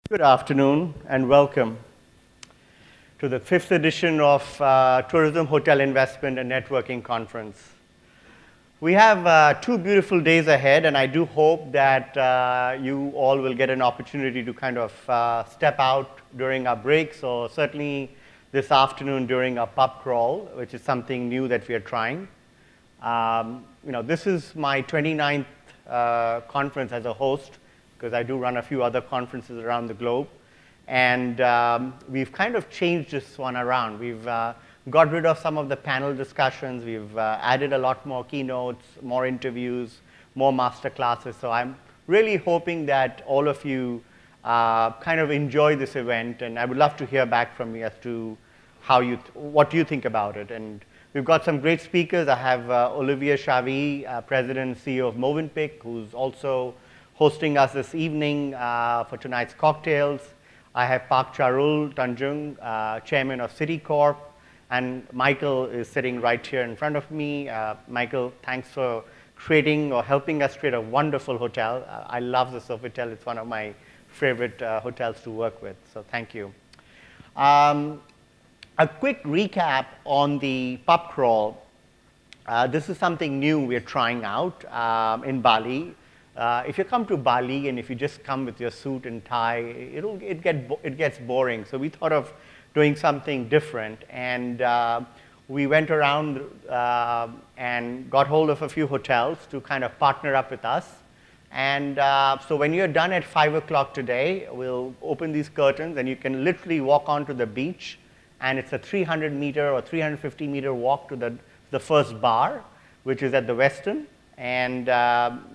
Good afternoon and welcome to the 5th edition of Tourism, Hotel Investment and Networking Conference. We have 2 beautiful days ahead, and I do hope that you all will get an opportunity to kind of step out during our breaks, or certainly this afternoon during our pub crawl, which is something new that we are trying. This is my 29th conference as a host, because I do run a few other conferences around the globe. And we've kind of changed this one around. We've got rid of some of the panel discussions. We've added a lot more keynotes, more interviews, more master classes. So I'm really hoping that all of you kind of enjoy this event. And I would love to hear back from you as to what you think about it. And we've got some great speakers. I have Hotelivate-Savills, President and CEO of Movenpick, who's also hosting us this evening for tonight's cocktails. I have Pak Charul Tanjung, Chairman of Citicorp, and Michael is sitting right here in front of me. Michael, thanks for creating or helping us create a wonderful hotel. I love this hotel. It's one of my favorite hotels to work with, so thank you. A quick recap on the pub crawl. This is something new we're trying out in Bali. If you come to Bali and if you just come with your suit and tie, it gets boring. So we thought of doing something different, and we went around and got hold of a few hotels to kind of partner up with us. And so when you're done at 5 o'clock today, we'll open these curtains and you can literally walk onto the beach, and it's a 300-meter or 350-meter walk to the first bar, which is at the Westin. And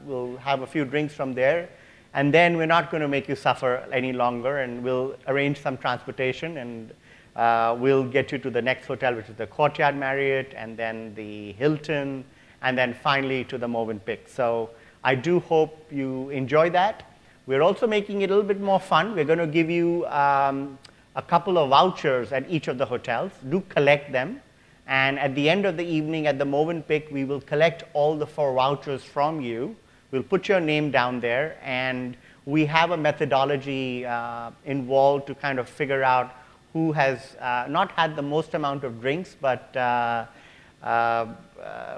we'll have a few drinks from there. And then we're not going to make you suffer any longer, and we'll arrange some transportation, and we'll get you to the next hotel, which is the Courtyard Marriott, and then the Hilton, and then finally to the Movenpick. So I do hope you enjoy that. We're also making it a little bit more fun. We're going to give you a couple of vouchers at each of the hotels. Do collect them. And at the end of the evening at the Movenpick, we will collect all the 4 vouchers from you. We'll put your name down there, and we have a methodology involved to kind of figure out who has not had the most amount of drinks, but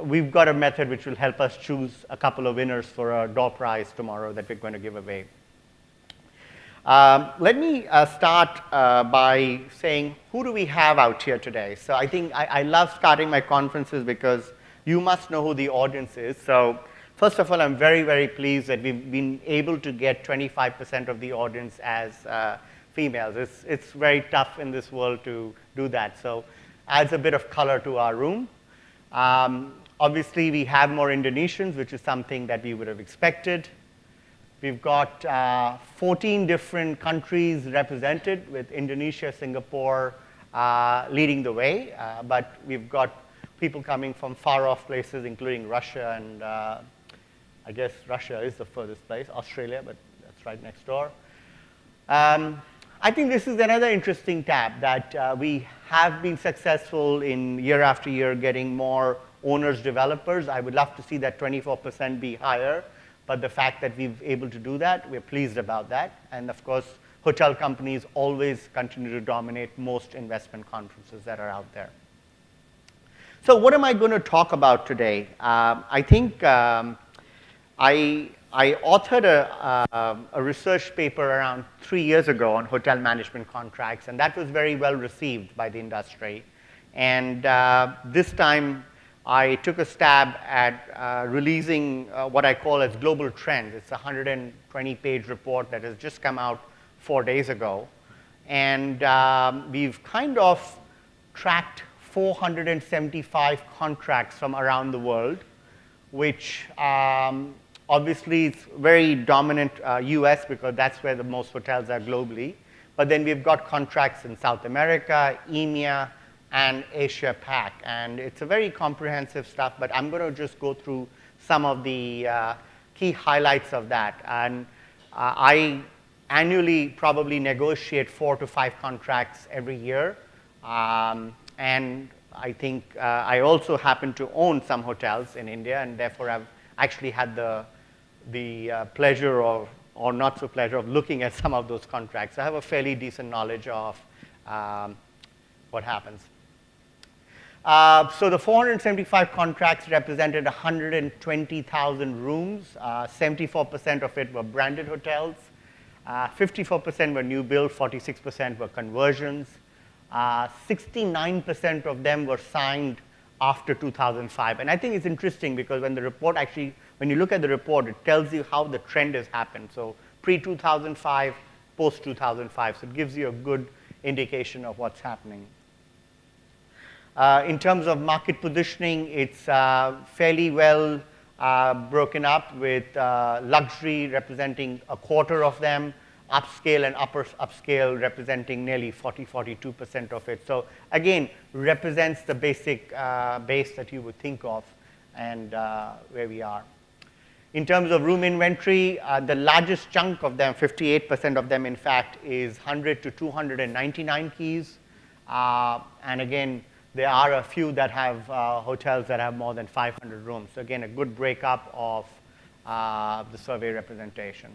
we've got a method which will help us choose a couple of winners for a door prize tomorrow that we're going to give away. Let me start by saying, who do we have out here today? So I think I love starting my conferences because you must know who the audience is. So first of all, I'm very, very pleased that we've been able to get 25% of the audience as females. It's very tough in this world to do that. So adds a bit of color to our room. Obviously, we have more Indonesians, which is something that we would have expected. We've got 14 different countries represented, with Indonesia, Singapore leading the way. But we've got people coming from far-off places, including Russia, and I guess Russia is the furthest place, Australia, but that's right next door. I think this is another interesting tab, that we have been successful in year after year getting more owners, developers. I would love to see that 24% be higher. But the fact that we've able to do that, we're pleased about that. And of course, hotel companies always continue to dominate most investment conferences that are out there. So what am I going to talk about today? I think I authored a research paper around 3 years ago on hotel management contracts, and that was very well received by the industry. And this time, I took a stab at releasing what I call as global trends. It's a 120-page report that has just come out 4 days ago. And we've kind of tracked 475 contracts from around the world, which obviously is very dominant US, because that's where the most hotels are globally. But then we've got contracts in South America, EMEA, and Asia Pac, and it's a very comprehensive stuff, but I'm going to just go through some of the key highlights of that. And I annually probably negotiate 4 to 5 contracts every year, and I think I also happen to own some hotels in India, and therefore I've actually had the pleasure of or not so pleasure of looking at some of those contracts. So I have a fairly decent knowledge of what happens. So the 475 contracts represented 120,000 rooms. 74% of it were branded hotels. 54% were new build, 46% were conversions. 69% of them were signed after 2005. And I think it's interesting because when the report actually, when you look at the report, it tells you how the trend has happened. So pre-2005, post-2005. So it gives you a good indication of what's happening. In terms of market positioning, it's fairly well broken up with luxury representing a quarter of them, upscale and upper upscale representing nearly 42% of it. So again, represents the basic base that you would think of and where we are. In terms of room inventory, the largest chunk of them, 58% of them in fact, is 100 to 299 keys. And again, there are a few that have hotels that have more than 500 rooms. So again, a good breakup of the survey representation.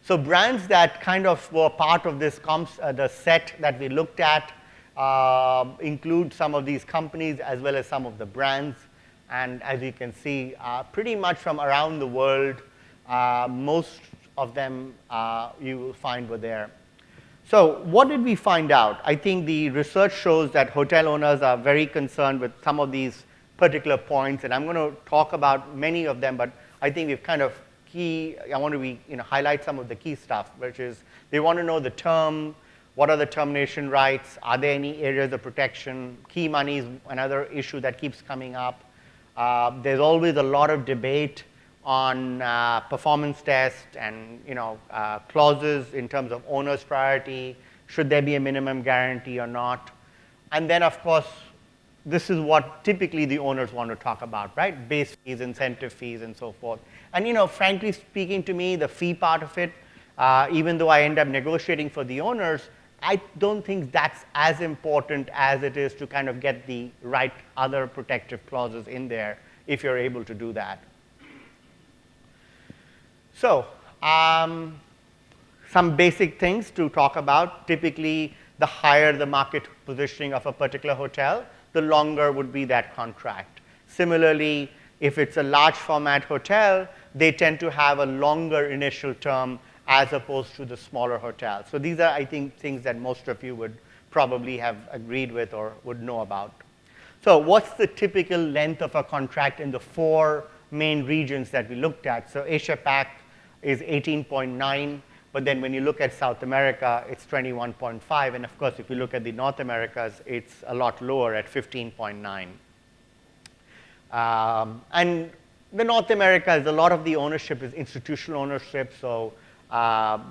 So brands that kind of were part of this the set that we looked at include some of these companies as well as some of the brands. And as you can see, pretty much from around the world, most of them you will find were there. So what did we find out? I think the research shows that hotel owners are very concerned with some of these particular points, and I'm going to talk about many of them, but I think we've kind of I want to highlight some of the key stuff, which is they want to know the term, what are the termination rights, are there any areas of protection, key money is another issue that keeps coming up. There's always a lot of debate on performance test and clauses in terms of owner's priority, should there be a minimum guarantee or not. And then of course, this is what typically the owners want to talk about, right? Base fees, incentive fees, and so forth. And frankly speaking to me, the fee part of it, even though I end up negotiating for the owners, I don't think that's as important as it is to kind of get the right other protective clauses in there if you're able to do that. So some basic things to talk about. Typically, the higher the market positioning of a particular hotel, the longer would be that contract. Similarly, if it's a large format hotel, they tend to have a longer initial term as opposed to the smaller hotels. So these are, I think, things that most of you would probably have agreed with or would know about. So what's the typical length of a contract in the 4 main regions that we looked at? So Asia Pac is 18.9, but then when you look at South America, it's 21.5, and of course, if you look at the North Americas, it's a lot lower at 15.9. And the North America is a lot of the ownership is institutional ownership, so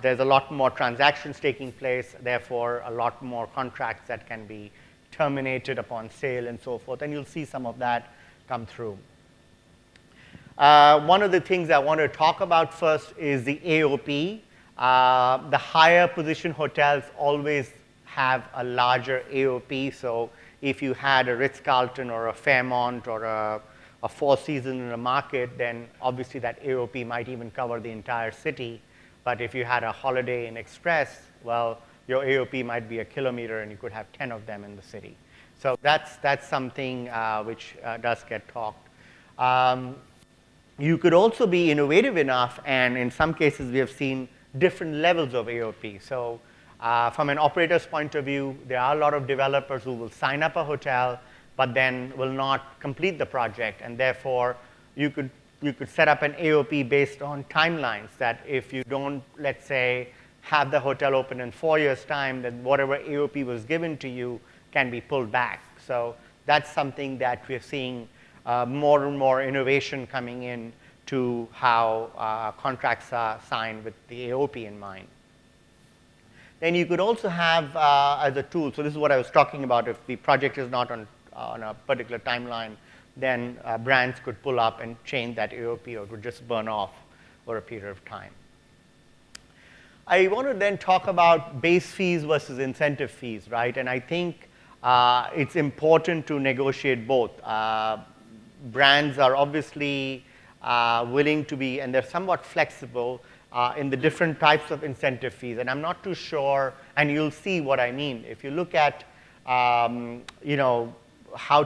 there's a lot more transactions taking place, therefore a lot more contracts that can be terminated upon sale and so forth, and you'll see some of that come through. One of the things I want to talk about first is the AOP. The higher position hotels always have a larger AOP, so if you had a Ritz-Carlton or a Fairmont or a Four Seasons in a market, then obviously that AOP might even cover the entire city. But if you had a Holiday Inn Express, well, your AOP might be a kilometer and you could have 10 of them in the city. So that's something which does get talked. You could also be innovative enough, and in some cases we have seen different levels of AOP. So from an operator's point of view, there are a lot of developers who will sign up a hotel, but then will not complete the project, and therefore you could set up an AOP based on timelines that if you don't, let's say, have the hotel open in 4 years' time, then whatever AOP was given to you can be pulled back. So that's something that we're seeing more and more innovation coming in to how contracts are signed with the AOP in mind. Then you could also have as a tool, so this is what I was talking about, if the project is not on a particular timeline, then brands could pull up and change that AOP, or it would just burn off for a period of time. I want to then talk about base fees versus incentive fees, right? And I think it's important to negotiate both. Brands are obviously willing to be, and they're somewhat flexible in the different types of incentive fees. And I'm not too sure, and you'll see what I mean. If you look at, how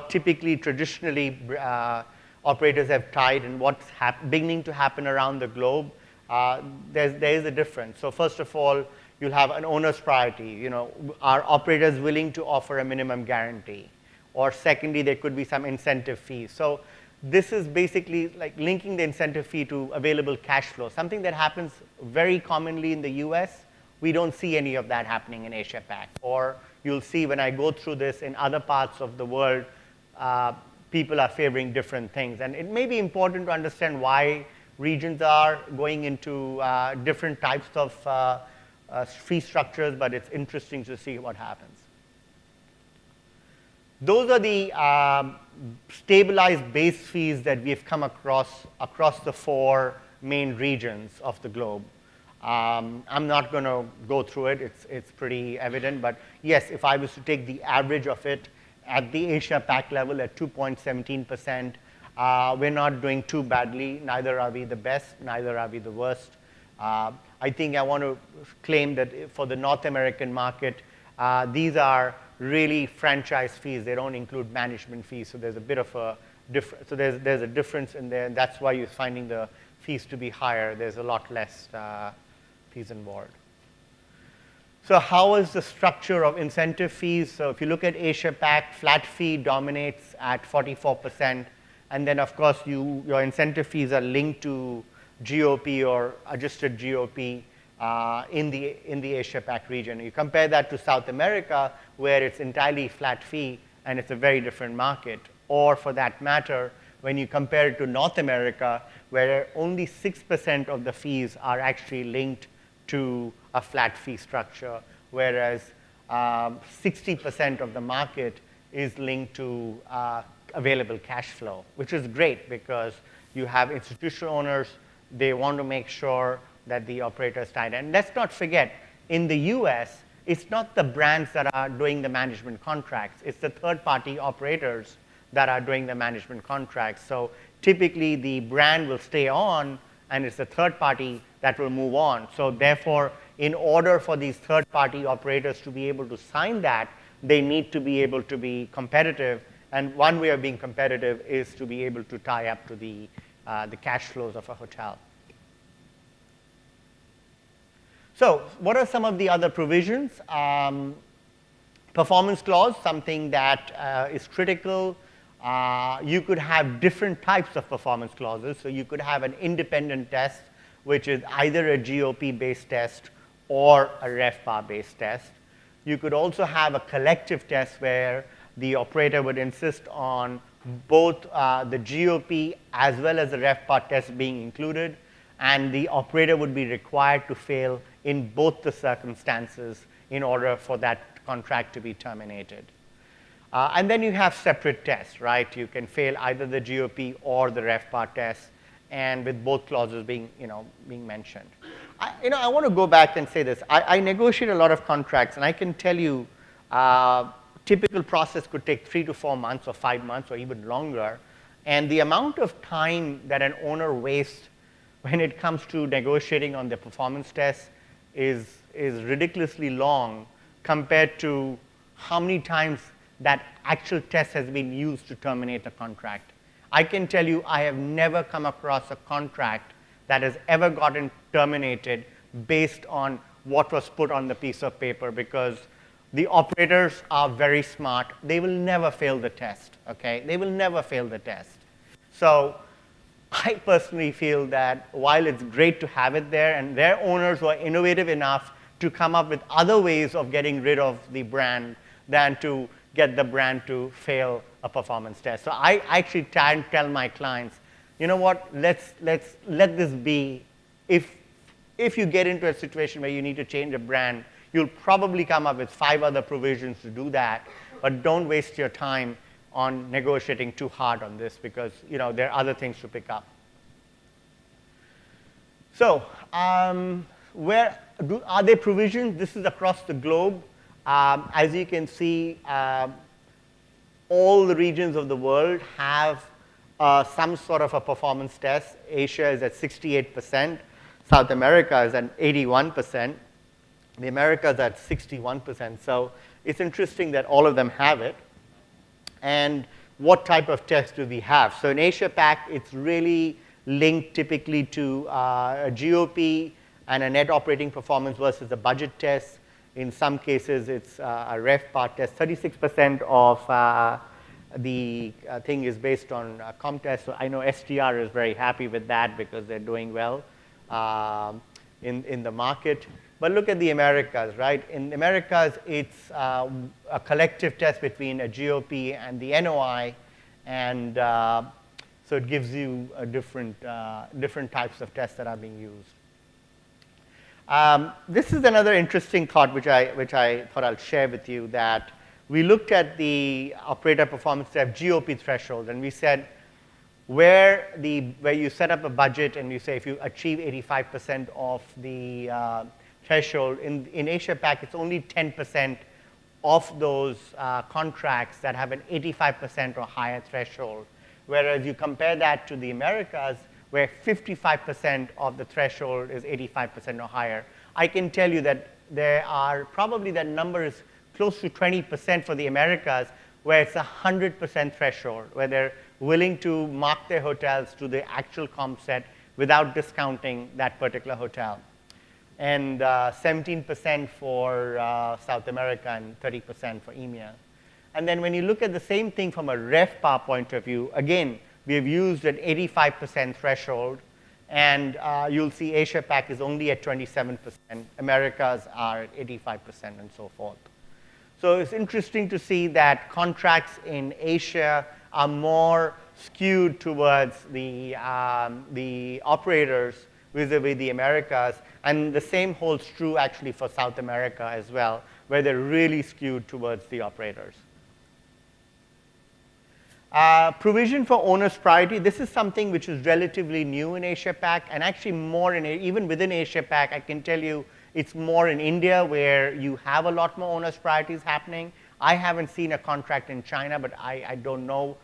typically, traditionally, operators have tied and what's beginning to happen around the globe, there is a difference. So first of all, you'll have an owner's priority. Are operators willing to offer a minimum guarantee? Or secondly, there could be some incentive fees. So this is basically like linking the incentive fee to available cash flow, something that happens very commonly in the US. We don't see any of that happening in Asia Pac. Or you'll see when I go through this in other parts of the world, people are favoring different things. And it may be important to understand why regions are going into different types of fee structures, but it's interesting to see what happens. Those are the stabilized base fees that we've come across the 4 main regions of the globe. I'm not going to go through it. It's pretty evident. But yes, if I was to take the average of it at the Asia Pac level at 2.17%, we're not doing too badly. Neither are we the best. Neither are we the worst. I think I want to claim that for the North American market, these are really franchise fees. They don't include management fees. So there's a bit of a difference. So there's a difference in there. And that's why you're finding the fees to be higher. There's a lot less fees involved. So how is the structure of incentive fees? So if you look at Asia Pac, flat fee dominates at 44%. And then, of course, your incentive fees are linked to GOP or adjusted GOP in the Asia Pac region. You compare that to South America, where it's entirely flat fee, and it's a very different market. Or for that matter, when you compare it to North America, where only 6% of the fees are actually linked to a flat fee structure, whereas 60% of the market is linked to available cash flow, which is great because you have institutional owners. They want to make sure that the operator is tied. And let's not forget, in the US, it's not the brands that are doing the management contracts. It's the third-party operators that are doing the management contracts. So typically, the brand will stay on, and it's the third party that will move on. So therefore, in order for these third-party operators to be able to sign that, they need to be able to be competitive. And one way of being competitive is to be able to tie up to the cash flows of a hotel. So what are some of the other provisions? Performance clause, something that is critical. You could have different types of performance clauses. So you could have an independent test, which is either a GOP-based test or a RevPAR-based test. You could also have a collective test where the operator would insist on both the GOP as well as the RevPAR test being included, and the operator would be required to fail in both the circumstances in order for that contract to be terminated. And then you have separate tests, right? You can fail either the GOP or the RevPAR test, and with both clauses being mentioned. I want to go back and say this. I negotiate a lot of contracts, and I can tell you typical process could take 3 to 4 months or 5 months or even longer. And the amount of time that an owner wastes when it comes to negotiating on the performance test is ridiculously long compared to how many times that actual test has been used to terminate a contract. I can tell you I have never come across a contract that has ever gotten terminated based on what was put on the piece of paper, because the operators are very smart. They will never fail the test, okay? They will never fail the test. So I personally feel that while it's great to have it there, and their owners were innovative enough to come up with other ways of getting rid of the brand than to get the brand to fail a performance test. So I actually try and tell my clients, you know what, let's let this be. If you get into a situation where you need to change a brand, you'll probably come up with 5 other provisions to do that, but don't waste your time on negotiating too hard on this, because there are other things to pick up. So where are there provisions? This is across the globe. As you can see, all the regions of the world have some sort of a performance test. Asia is at 68%. South America is at 81%. The Americas at 61%. So it's interesting that all of them have it. And what type of test do we have? So in Asia Pac, it's really linked typically to a GOP and a net operating performance versus a budget test. In some cases, it's a RevPAR test. 36% of the thing is based on comp test. So I know STR is very happy with that because they're doing well in the market. But look at the Americas, right? In the Americas, it's a collective test between a GOP and the NOI, and so it gives you a different types of tests that are being used. This is another interesting thought which I thought I'll share with you, that we looked at the operator performance test GOP threshold, and we said where you set up a budget and you say if you achieve 85% of the threshold, in Asia Pac it's only 10% of those contracts that have an 85% or higher threshold, whereas you compare that to the Americas where 55% of the threshold is 85% or higher. I can tell you that there are probably that number is close to 20% for the Americas, where it's 100% threshold, where they're willing to mark their hotels to the actual comp set without discounting that particular hotel. And 17% for South America and 30% for EMEA. And then when you look at the same thing from a RevPAR point of view, again, we have used an 85% threshold, and you'll see Asia Pac is only at 27%, Americas are at 85%, and so forth. So it's interesting to see that contracts in Asia are more skewed towards the operators vis-a-vis the Americas, and the same holds true actually for South America as well, where they're really skewed towards the operators. Provision for owner's priority. This is something which is relatively new in Asia Pac, and actually more even within Asia Pac, I can tell you it's more in India where you have a lot more owner's priorities happening. I haven't seen a contract in China, but I don't know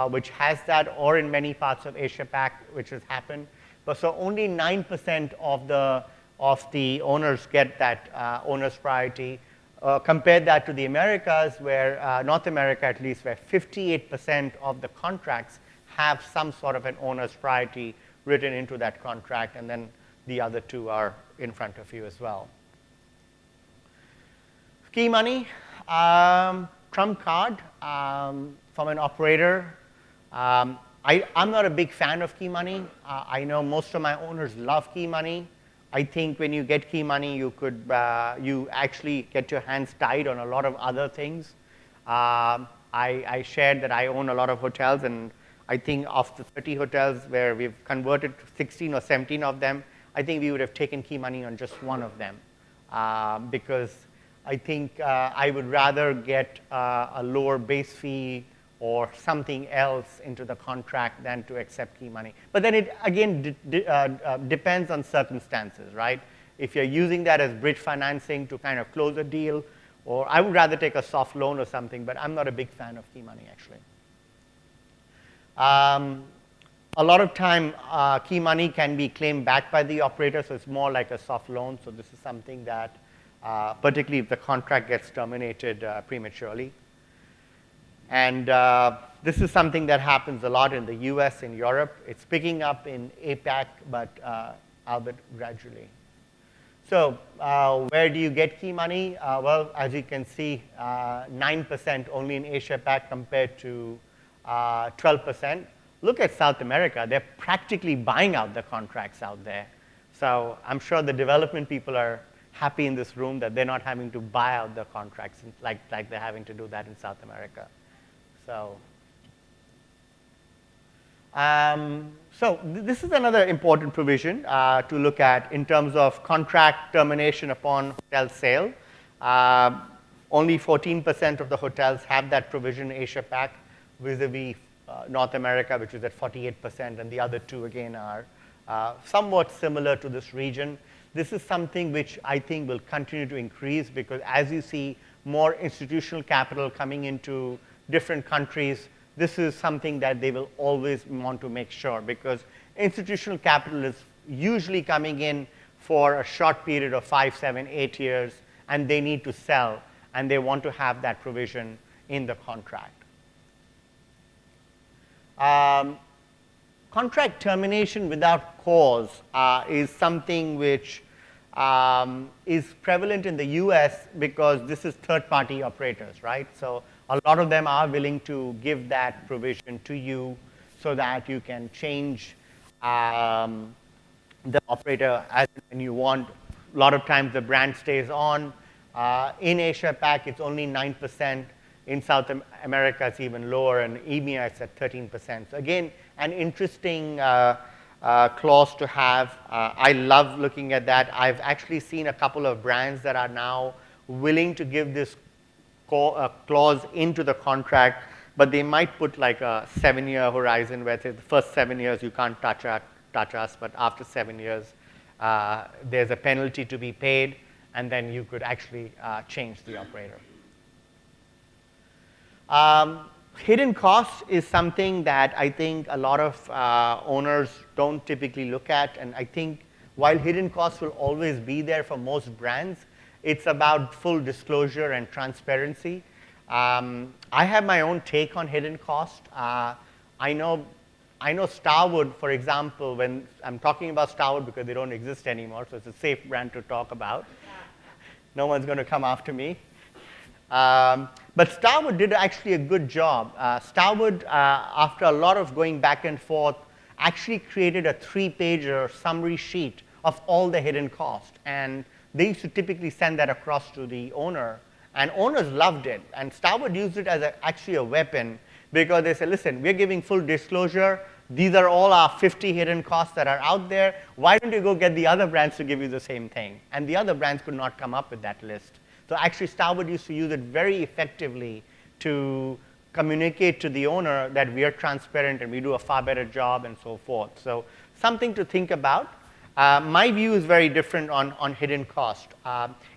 which has that, or in many parts of Asia Pac which has happened. But so only 9% of the owners get that owner's priority. Compare that to the Americas, where North America at least, where 58% of the contracts have some sort of an owner's priority written into that contract, and then the other two are in front of you as well. Key money, trump card from an operator. I'm not a big fan of key money. I know most of my owners love key money. I think when you get key money, you actually get your hands tied on a lot of other things. I shared that I own a lot of hotels, and I think of the 30 hotels where we've converted 16 or 17 of them, I think we would have taken key money on just one of them, because I think I would rather get a lower base fee or something else into the contract than to accept key money. But then it again depends on circumstances, right? If you're using that as bridge financing to kind of close a deal, or I would rather take a soft loan or something, but I'm not a big fan of key money actually. A lot of time key money can be claimed back by the operator, so it's more like a soft loan. So this is something that particularly if the contract gets terminated prematurely. And this is something that happens a lot in the US, in Europe. It's picking up in APAC, but albeit gradually. So where do you get key money? Well, as you can see, 9% only in Asia Pac compared to 12%. Look at South America. They're practically buying out the contracts out there. So I'm sure the development people are happy in this room that they're not having to buy out the contracts like they're having to do that in South America. So this is another important provision to look at in terms of contract termination upon hotel sale. Only 14% of the hotels have that provision in Asia Pac, vis-a-vis North America, which is at 48%, and the other two again are somewhat similar to this region. This is something which I think will continue to increase, because as you see more institutional capital coming into different countries, this is something that they will always want to make sure, because institutional capital is usually coming in for a short period of 5, 7, 8 years, and they need to sell, and they want to have that provision in the contract. Contract termination without cause is something which is prevalent in the US because this is third-party operators, right? So a lot of them are willing to give that provision to you so that you can change the operator as when you want. A lot of times the brand stays on. In Asia Pac, it's only 9%. In South America, it's even lower, and EMEA, it's at 13%. So again, an interesting clause to have. I love looking at that. I've actually seen a couple of brands that are now willing to give this clause into the contract, but they might put like a 7-year horizon where the first 7 years you can't touch us, but after 7 years, there's a penalty to be paid, and then you could actually change the operator. Hidden costs is something that I think a lot of owners don't typically look at, and I think while hidden costs will always be there for most brands, it's about full disclosure and transparency. I have my own take on hidden cost. I know Starwood, for example, when I'm talking about Starwood because they don't exist anymore, so it's a safe brand to talk about. No one's going to come after me. But Starwood did actually a good job. Starwood, after a lot of going back and forth, actually created a 3-pager summary sheet of all the hidden costs. And they used to typically send that across to the owner. And owners loved it. And Starwood used it as actually a weapon, because they said, listen, we're giving full disclosure. These are all our 50 hidden costs that are out there. Why don't you go get the other brands to give you the same thing? And the other brands could not come up with that list. So actually, Starwood used to use it very effectively to communicate to the owner that we are transparent and we do a far better job and so forth. So something to think about. My view is very different on hidden cost.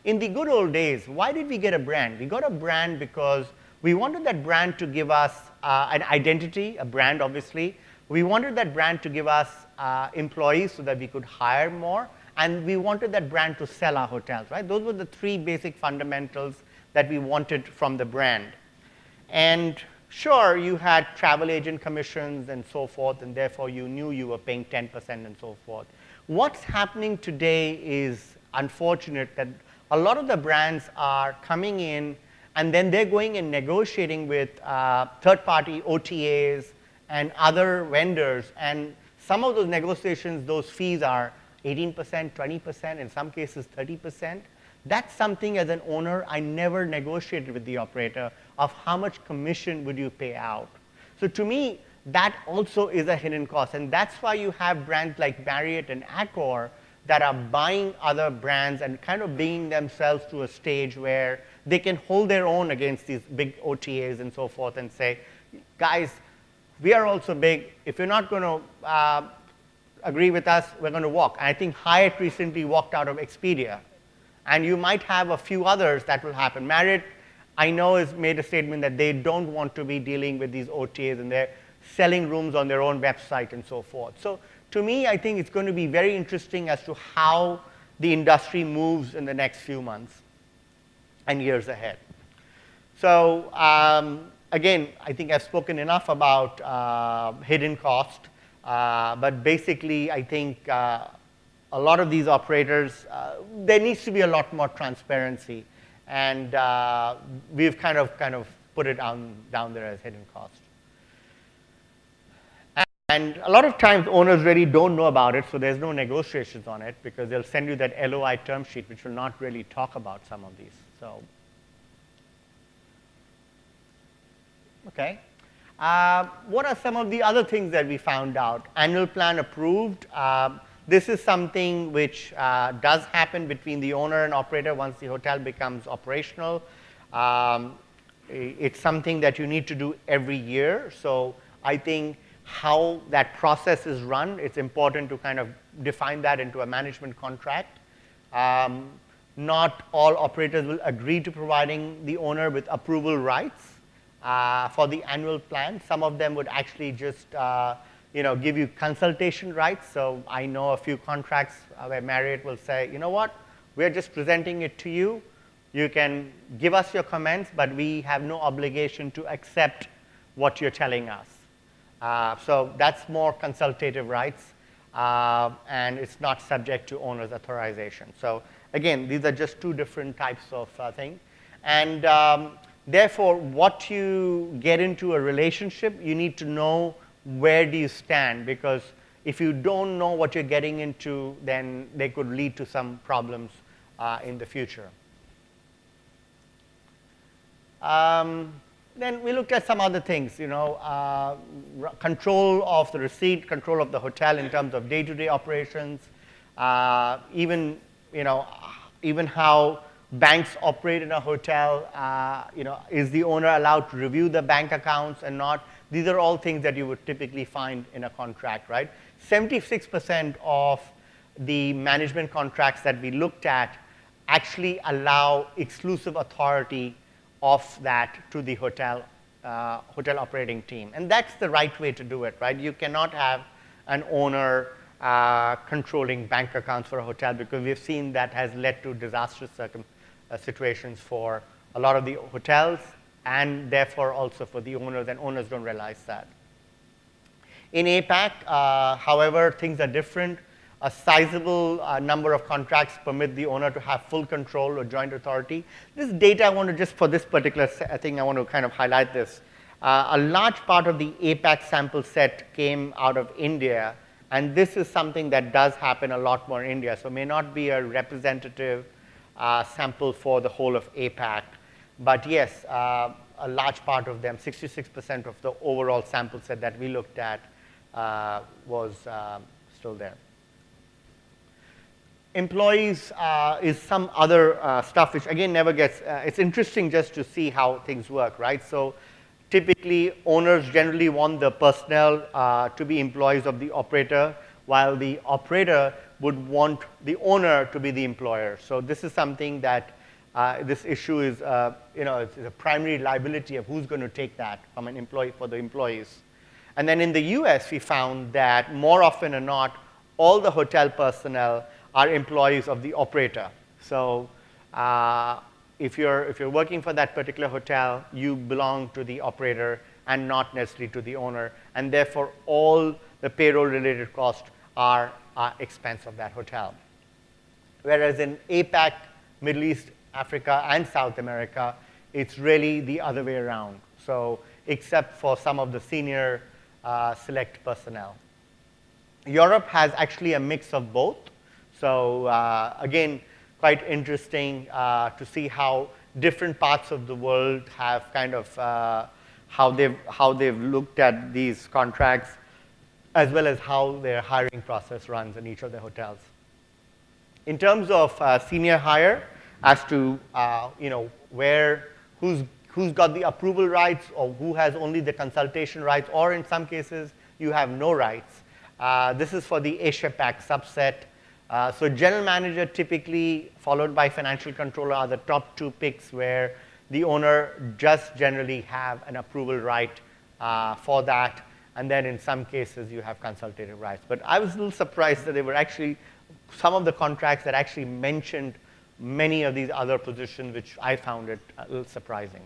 In the good old days, why did we get a brand? We got a brand because we wanted that brand to give us an identity, a brand obviously. We wanted that brand to give us employees so that we could hire more. And we wanted that brand to sell our hotels, right? Those were the 3 basic fundamentals that we wanted from the brand. And sure, you had travel agent commissions and so forth, and therefore you knew you were paying 10% and so forth. What's happening today is unfortunate that a lot of the brands are coming in and then they're going and negotiating with third-party OTAs and other vendors. And some of those negotiations, those fees are 18%, 20%, in some cases 30%. That's something as an owner I never negotiated with the operator of how much commission would you pay out. So to me, that also is a hidden cost. And that's why you have brands like Marriott and Accor that are buying other brands and kind of bringing themselves to a stage where they can hold their own against these big OTAs and so forth and say, guys, we are also big. If you're not going to agree with us, we're going to walk. And I think Hyatt recently walked out of Expedia. And you might have a few others that will happen. Marriott, I know, has made a statement that they don't want to be dealing with these OTAs and they're selling rooms on their own website and so forth. So to me, I think it's going to be very interesting as to how the industry moves in the next few months and years ahead. So again, I think I've spoken enough about hidden cost. But basically, I think a lot of these operators, there needs to be a lot more transparency. And we've kind of put it down there as hidden cost. And a lot of times, owners really don't know about it, so there's no negotiations on it, because they'll send you that LOI term sheet, which will not really talk about some of these. So, okay. What are some of the other things that we found out? Annual plan approved. This is something which does happen between the owner and operator once the hotel becomes operational. It's something that you need to do every year. So I think how that process is run, it's important to kind of define that into a management contract. Not all operators will agree to providing the owner with approval rights. for the annual plan. Some of them would actually just give you consultation rights. So I know a few contracts where Marriott will say, you know what, we're just presenting it to you. You can give us your comments, but we have no obligation to accept what you're telling us. So that's more consultative rights, and it's not subject to owner's authorization. So again, these are just two different types of things. And therefore, what you get into a relationship, you need to know where do you stand, because if you don't know what you're getting into, then they could lead to some problems in the future. Then we looked at some other things, control of the receipt, control of the hotel in terms of day-to-day operations, even how banks operate in a hotel, is the owner allowed to review the bank accounts and not? These are all things that you would typically find in a contract, right? 76% of the management contracts that we looked at actually allow exclusive authority of that to the hotel operating team. And that's the right way to do it, right? You cannot have an owner controlling bank accounts for a hotel, because we've seen that has led to disastrous situations for a lot of the hotels, and therefore also for the owners, and owners don't realize that. In APAC, however, things are different. A sizable number of contracts permit the owner to have full control or joint authority. This data, I want to just, for this particular thing, I want to kind of highlight this. A large part of the APAC sample set came out of India, and this is something that does happen a lot more in India, so may not be a representative sample for the whole of APAC. But yes, a large part of them, 66% of the overall sample set that we looked at was still there. Employees is some other stuff which again never gets, it's interesting just to see how things work, right? So typically owners generally want the personnel to be employees of the operator, while the operator would want the owner to be the employer. So this is something that this issue is, it's a primary liability of who's going to take that from an employee for the employees. And then in the US, we found that more often than not, all the hotel personnel are employees of the operator. So if you're working for that particular hotel, you belong to the operator and not necessarily to the owner, and therefore all the payroll-related costs are expense of that hotel. Whereas in APAC, Middle East, Africa, and South America, it's really the other way around. So except for some of the senior select personnel. Europe has actually a mix of both. So again, quite interesting to see how different parts of the world have kind of how they've looked at these contracts, as well as how their hiring process runs in each of the hotels. In terms of senior hire, as to who's got the approval rights, or who has only the consultation rights, or in some cases you have no rights. This is for the Asia-Pac subset. So general manager typically, followed by financial controller, are the top two picks, where the owner just generally have an approval right for that. And then in some cases, you have consultative rights. But I was a little surprised that there were actually some of the contracts that actually mentioned many of these other positions, which I found it a little surprising.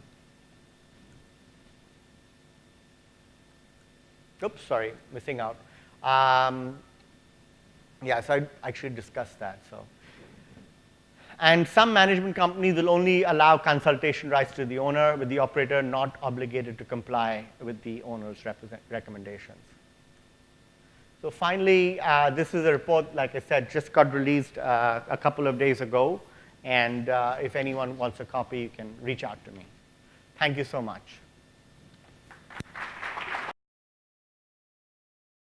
Oops, sorry, missing out. Yeah, so I actually discussed that. So, and some management companies will only allow consultation rights to the owner, with the operator not obligated to comply with the owner's recommendations. So finally, this is a report, like I said, just got released a couple of days ago. And if anyone wants a copy, you can reach out to me. Thank you so much.